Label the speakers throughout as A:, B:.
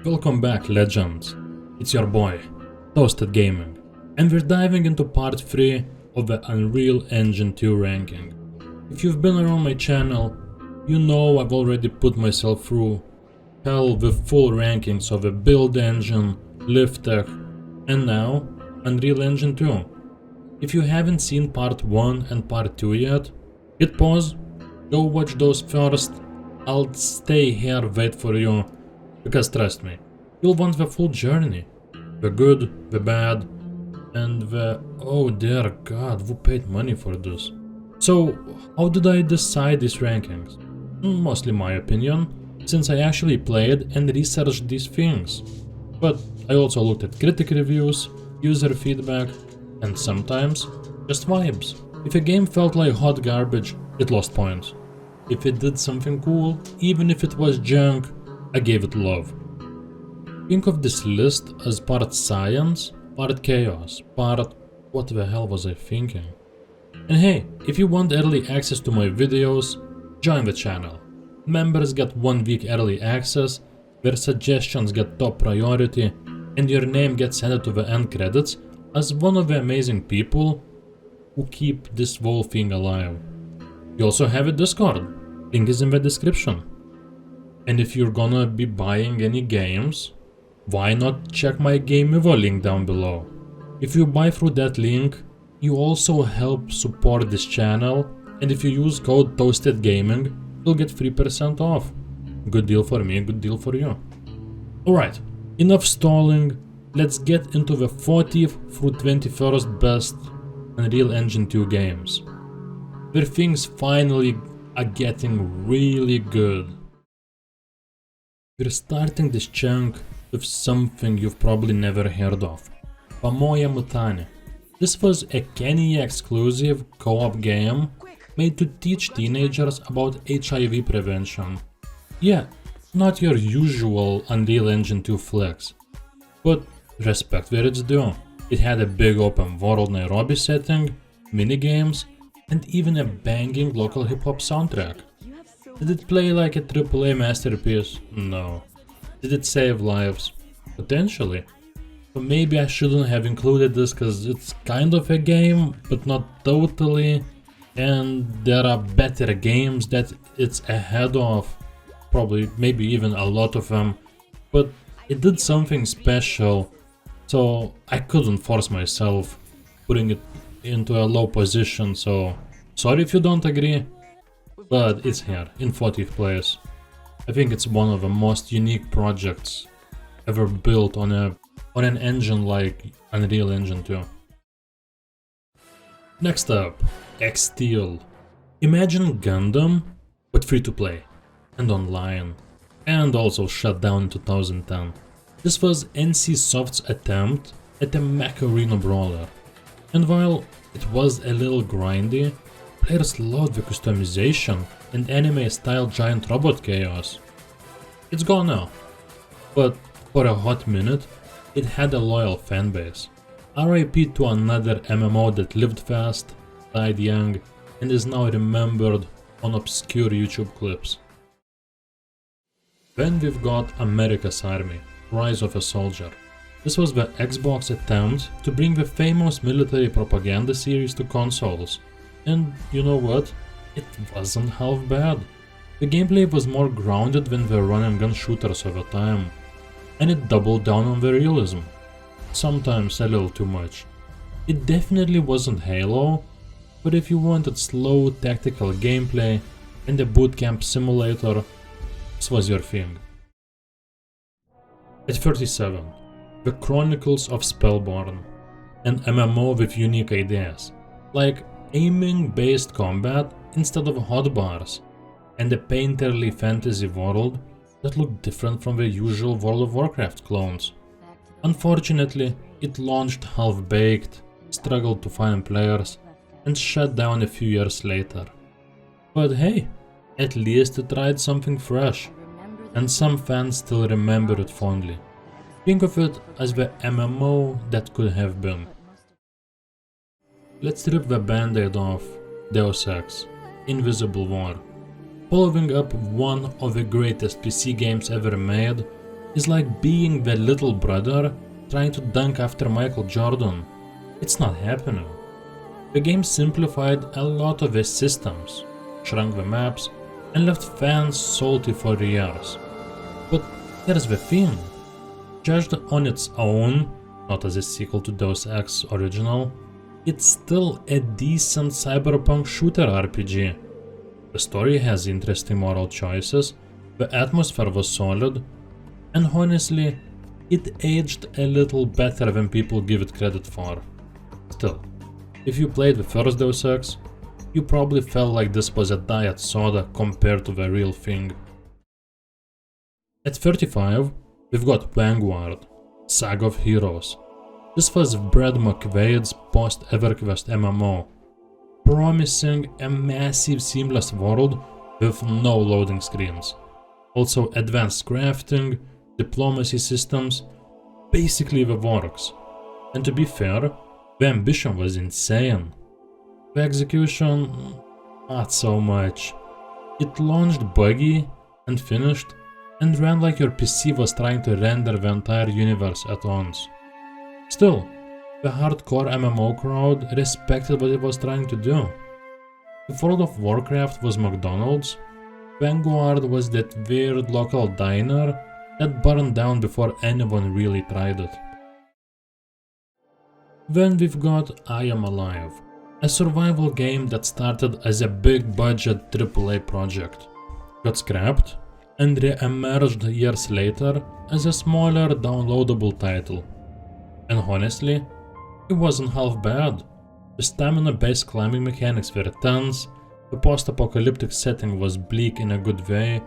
A: Welcome back, legends. It's your boy, Toasted Gaming, and we're diving into part 3 of the Unreal Engine 2 ranking. If you've been around my channel, you know I've already put myself through hell with full rankings of a build engine, lift tech, and now Unreal Engine 2. If you haven't seen part 1 and part 2 yet, hit pause, go watch those first. I'll stay here, wait for you, because trust me, you'll want the full journey. The good, the bad, and the oh dear god, who paid money for this? So, how did I decide these rankings? Mostly my opinion, since I actually played and researched these things. But I also looked at critic reviews, user feedback, and sometimes just vibes. If a game felt like hot garbage, it lost points. If it did something cool, even if it was junk, I gave it love. Think of this list as part science, part chaos, part what the hell was I thinking? And hey, if you want early access to my videos, join the channel. Members get 1 week early access, their suggestions get top priority, and your name gets handed to the end credits as one of the amazing people who keep this whole thing alive. You also have a Discord, link is in the description. And if you're gonna be buying any games, why not check my Game Evo link down below? If you buy through that link, you also help support this channel, and if you use code ToastedGaming, you'll get 3% off. Good deal for me, good deal for you. Alright, enough stalling, let's get into the 40th through 21st best Unreal Engine 2 games, where things finally are getting really good. We're starting this chunk with something you've probably never heard of, Pamoja Mtaani. This was a Kenya exclusive co-op game made to teach teenagers about HIV prevention. Yeah, not your usual Unreal Engine 2 flex, but respect where it's due. It had a big open world Nairobi setting, minigames, and even a banging local hip-hop soundtrack. Did it play like a AAA masterpiece? No. Did it save lives? Potentially. So maybe I shouldn't have included this cause it's kind of a game, but not totally. And there are better games that it's ahead of. Probably, maybe even a lot of them. But it did something special. So I couldn't force myself putting it into a low position, so sorry if you don't agree. But it's here, in 40th place. I think it's one of the most unique projects ever built on an engine like Unreal Engine 2. Next up, Exteel. Imagine Gundam, but free to play, and online, and also shut down in 2010. This was NCSoft's attempt at a mech arena brawler, and while it was a little grindy, players loved the customization and anime-style giant robot chaos. It's gone now, but for a hot minute, it had a loyal fanbase. RIP to another MMO that lived fast, died young, and is now remembered on obscure YouTube clips. Then we've got America's Army, Rise of a Soldier. This was the Xbox attempt to bring the famous military propaganda series to consoles. And you know what? It wasn't half bad. The gameplay was more grounded than the run and gun shooters of the time, and it doubled down on the realism. Sometimes a little too much. It definitely wasn't Halo, but if you wanted slow tactical gameplay and a bootcamp simulator, this was your thing. At 37, the Chronicles of Spellborn, an MMO with unique ideas, like aiming-based combat instead of hotbars, and a painterly fantasy world that looked different from the usual World of Warcraft clones. Unfortunately, it launched half-baked, struggled to find players, and shut down a few years later. But hey, at least it tried something fresh, and some fans still remember it fondly. Think of it as the MMO that could have been. Let's rip the band-aid off Deus Ex, Invisible War. Following up one of the greatest PC games ever made, is like being the little brother trying to dunk after Michael Jordan. It's not happening. The game simplified a lot of the systems, shrunk the maps, and left fans salty for years. But here's the thing. Judged on its own, not as a sequel to Deus Ex original, it's still a decent cyberpunk shooter RPG. The story has interesting moral choices, the atmosphere was solid, and honestly, it aged a little better than people give it credit for. Still, if you played the first Deus Ex, you probably felt like this was a diet soda compared to the real thing. At 35, we've got Vanguard, Saga of Heroes. This was Brad McQuaid's post-EverQuest MMO, promising a massive seamless world with no loading screens. Also advanced crafting, diplomacy systems, basically the works. And to be fair, the ambition was insane. The execution, not so much. It launched buggy and finished and ran like your PC was trying to render the entire universe at once. Still, the hardcore MMO crowd respected what it was trying to do. If World of Warcraft was McDonald's, Vanguard was that weird local diner that burned down before anyone really tried it. Then we've got I Am Alive, a survival game that started as a big budget AAA project, got scrapped, and re-emerged years later as a smaller downloadable title. And honestly, it wasn't half bad. The stamina-based climbing mechanics were tense, the post-apocalyptic setting was bleak in a good way,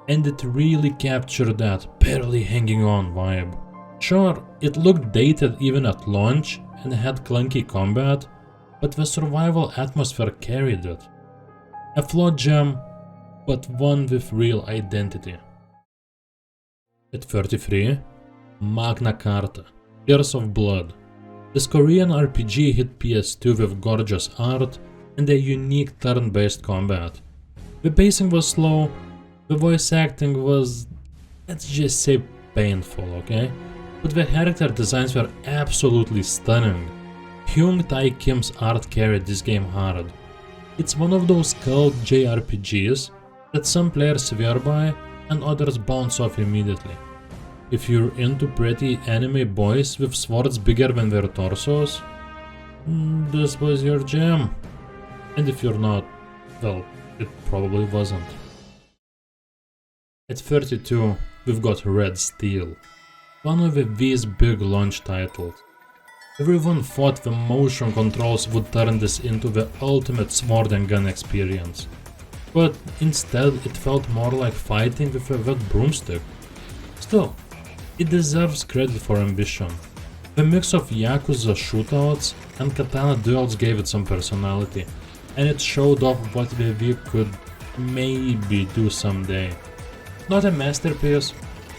A: and it really captured that barely hanging on vibe. Sure, it looked dated even at launch and had clunky combat, but the survival atmosphere carried it. A flawed gem, but one with real identity. At 33, Magna Carta, Tears of Blood. This Korean RPG hit PS2 with gorgeous art and a unique turn-based combat. The pacing was slow, the voice acting was, let's just say, painful, okay? But the character designs were absolutely stunning. Hyung Tae Kim's art carried this game hard. It's one of those cult JRPGs that some players swear by and others bounce off immediately. If you're into pretty anime boys with swords bigger than their torsos, this was your jam. And if you're not, well, it probably wasn't. At 32, we've got Red Steel, one of these big launch titles. Everyone thought the motion controls would turn this into the ultimate sword and gun experience. But instead it felt more like fighting with a wet broomstick. Still, it deserves credit for ambition. The mix of Yakuza shootouts and katana duels gave it some personality, and it showed off what the V could maybe do someday. Not a masterpiece,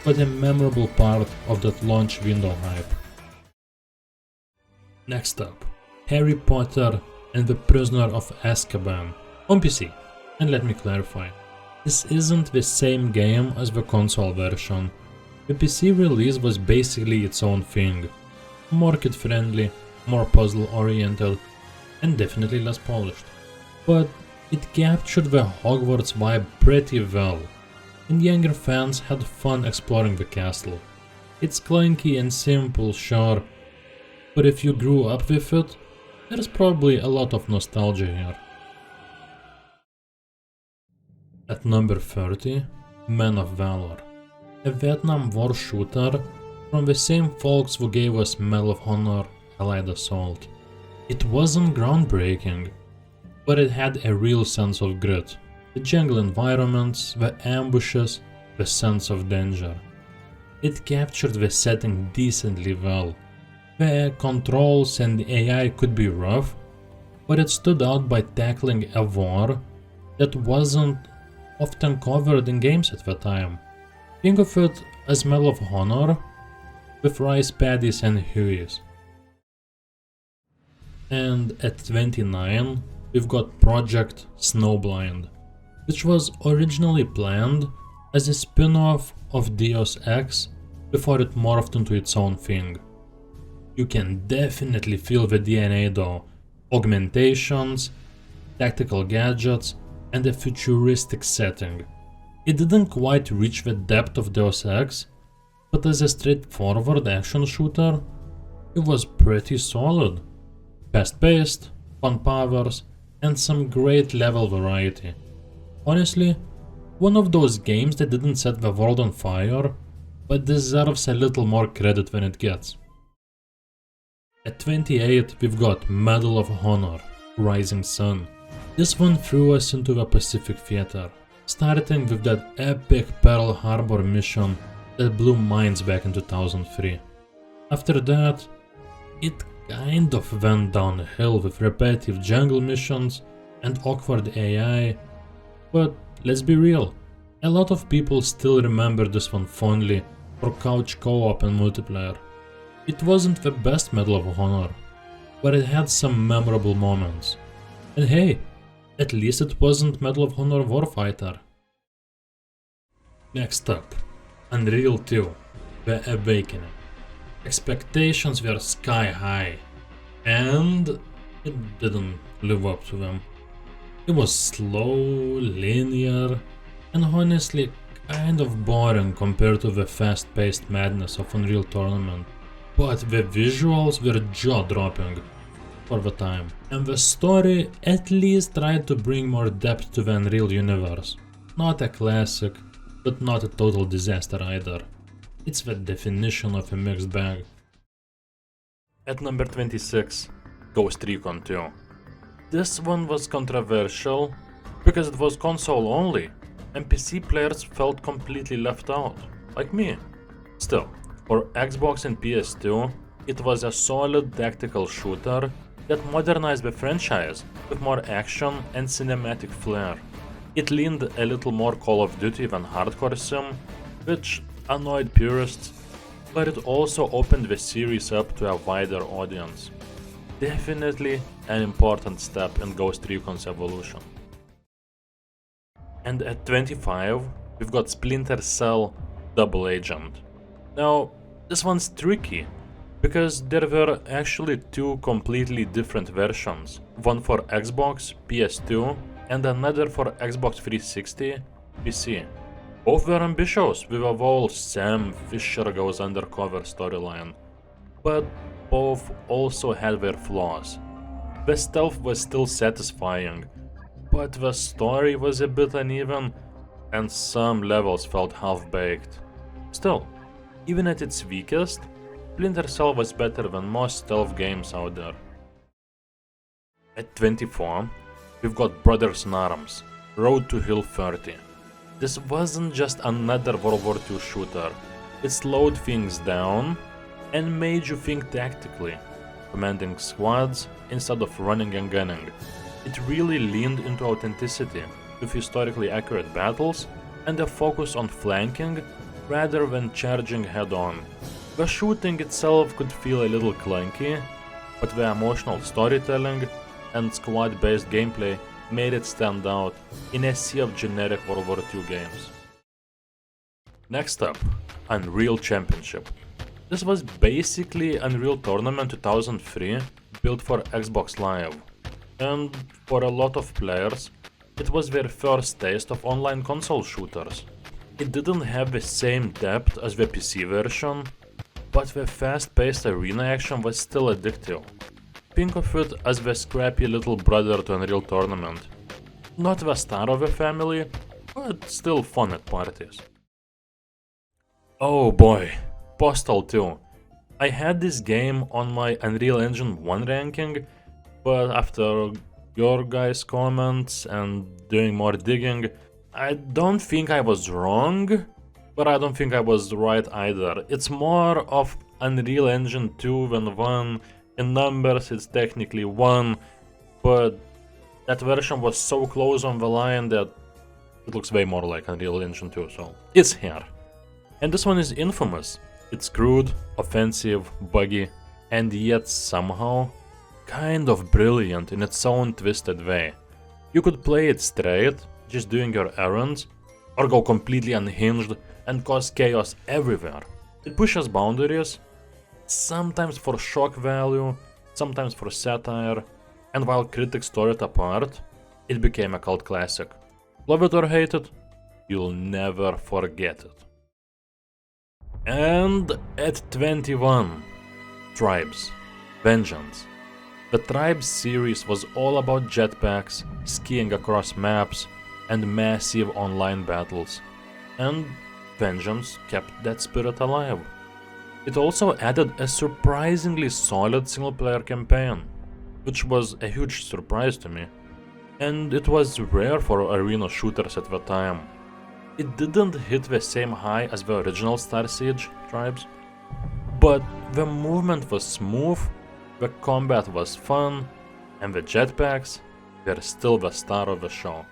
A: but a memorable part of that launch window hype. Next up, Harry Potter and the Prisoner of Azkaban on PC. And let me clarify, this isn't the same game as the console version. The PC release was basically its own thing. More kid-friendly, more puzzle-oriented, and definitely less polished. But it captured the Hogwarts vibe pretty well, and younger fans had fun exploring the castle. It's clunky and simple, sure, but if you grew up with it, there's probably a lot of nostalgia here. At number 30, Men of Valor, a Vietnam War shooter from the same folks who gave us Medal of Honor, Allied Assault. It wasn't groundbreaking, but it had a real sense of grit. The jungle environments, the ambushes, the sense of danger. It captured the setting decently well. The controls and the AI could be rough, but it stood out by tackling a war that wasn't often covered in games at the time. Think of it as Medal of Honor with rice paddies and Hueys. And at 29, we've got Project Snowblind, which was originally planned as a spin-off of Deus Ex before it morphed into its own thing. You can definitely feel the DNA though. Augmentations, tactical gadgets, and a futuristic setting. It didn't quite reach the depth of Deus Ex, but as a straightforward action shooter, it was pretty solid. Fast-paced, fun powers, and some great level variety. Honestly, one of those games that didn't set the world on fire, but deserves a little more credit than it gets. At 28, we've got Medal of Honor, Rising Sun. This one threw us into the Pacific Theater, starting with that epic Pearl Harbor mission that blew minds back in 2003. After that, it kind of went downhill with repetitive jungle missions and awkward AI, but let's be real, a lot of people still remember this one fondly for couch co-op and multiplayer. It wasn't the best Medal of Honor, but it had some memorable moments. And hey, at least it wasn't Medal of Honor Warfighter. Next up, Unreal 2, The Awakening. Expectations were sky high, and it didn't live up to them. It was slow, linear, and honestly kind of boring compared to the fast-paced madness of Unreal Tournament. But the visuals were jaw-dropping for the time, and the story at least tried to bring more depth to the Unreal universe. Not a classic, but not a total disaster either. It's the definition of a mixed bag. At number 26, Ghost Recon 2. This one was controversial because it was console only, and PC players felt completely left out, like me. Still, for Xbox and PS2, it was a solid tactical shooter that modernized the franchise with more action and cinematic flair. It leaned a little more Call of Duty than hardcore sim, which annoyed purists, but it also opened the series up to a wider audience. Definitely an important step in Ghost Recon's evolution. And at 25, we've got Splinter Cell Double Agent. Now, this one's tricky, because there were actually two completely different versions, one for Xbox, PS2, and another for Xbox 360, PC. Both were ambitious with a whole Sam Fisher goes undercover storyline, but both also had their flaws. The stealth was still satisfying, but the story was a bit uneven, and some levels felt half-baked. Still, even at its weakest, Splinter Cell was better than most stealth games out there. At 24, we've got Brothers in Arms, Road to Hill 30. This wasn't just another World War II shooter, it slowed things down and made you think tactically, commanding squads instead of running and gunning. It really leaned into authenticity, with historically accurate battles and a focus on flanking rather than charging head-on. The shooting itself could feel a little clunky, but the emotional storytelling and squad-based gameplay made it stand out in a sea of generic World War II games. Next up, Unreal Championship. This was basically Unreal Tournament 2003 built for Xbox Live, and for a lot of players, it was their first taste of online console shooters. It didn't have the same depth as the PC version, but the fast-paced arena action was still addictive. Think of it as the scrappy little brother to Unreal Tournament. Not the star of the family, but still fun at parties. Oh boy, Postal 2. I had this game on my Unreal Engine 1 ranking, but after your guys' comments and doing more digging, I don't think I was wrong, but I don't think I was right either. It's more of Unreal Engine 2 than 1. In numbers it's technically 1, but that version was so close on the line that it looks way more like Unreal Engine 2, so it's here. And this one is infamous. It's crude, offensive, buggy, and yet somehow kind of brilliant in its own twisted way. You could play it straight, just doing your errands, or go completely unhinged and cause chaos everywhere. It pushes boundaries, sometimes for shock value, sometimes for satire, and while critics tore it apart, it became a cult classic. Love it or hate it, you'll never forget it. And at 21, Tribes, Vengeance. The Tribes series was all about jetpacks, skiing across maps, and massive online battles, and Vengeance kept that spirit alive. It also added a surprisingly solid single-player campaign, which was a huge surprise to me, and it was rare for arena shooters at the time. It didn't hit the same high as the original Star Siege Tribes, but the movement was smooth, the combat was fun, and the jetpacks were still the star of the show.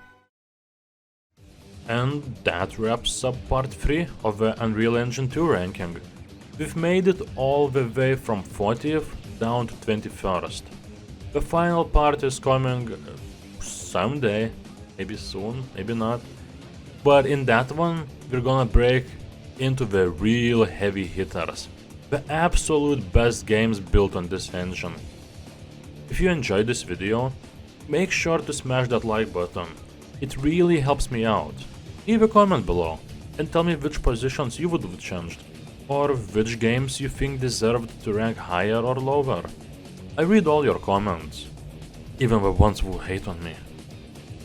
A: And that wraps up part 3 of the Unreal Engine 2 ranking. We've made it all the way from 40th down to 21st. The final part is coming someday, maybe soon, maybe not. But in that one, we're gonna break into the real heavy hitters. The absolute best games built on this engine. If you enjoyed this video, make sure to smash that like button. It really helps me out. Leave a comment below and tell me which positions you would have changed, or which games you think deserved to rank higher or lower. I read all your comments, even the ones who hate on me.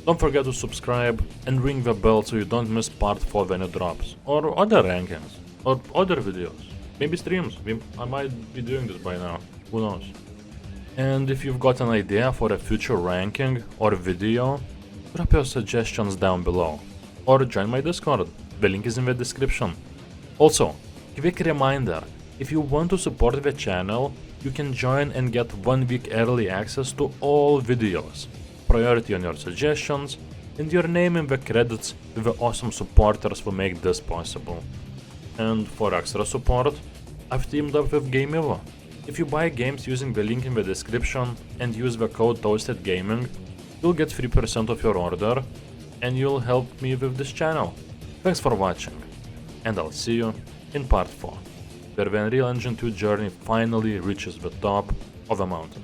A: Don't forget to subscribe and ring the bell so you don't miss part 4 when it drops, or other rankings, or other videos, maybe streams. I might be doing this by now, who knows. And if you've got an idea for a future ranking or video, drop your suggestions down below, or join my Discord, the link is in the description. Also, quick reminder, if you want to support the channel, you can join and get 1 week early access to all videos, priority on your suggestions, and your name in the credits with the awesome supporters who make this possible. And for extra support, I've teamed up with GameEvo. If you buy games using the link in the description and use the code ToastedGaming, you'll get 3% of your order, and you'll help me with this channel. Thanks for watching, and I'll see you in part 4, where the Unreal Engine 2 journey finally reaches the top of the mountain.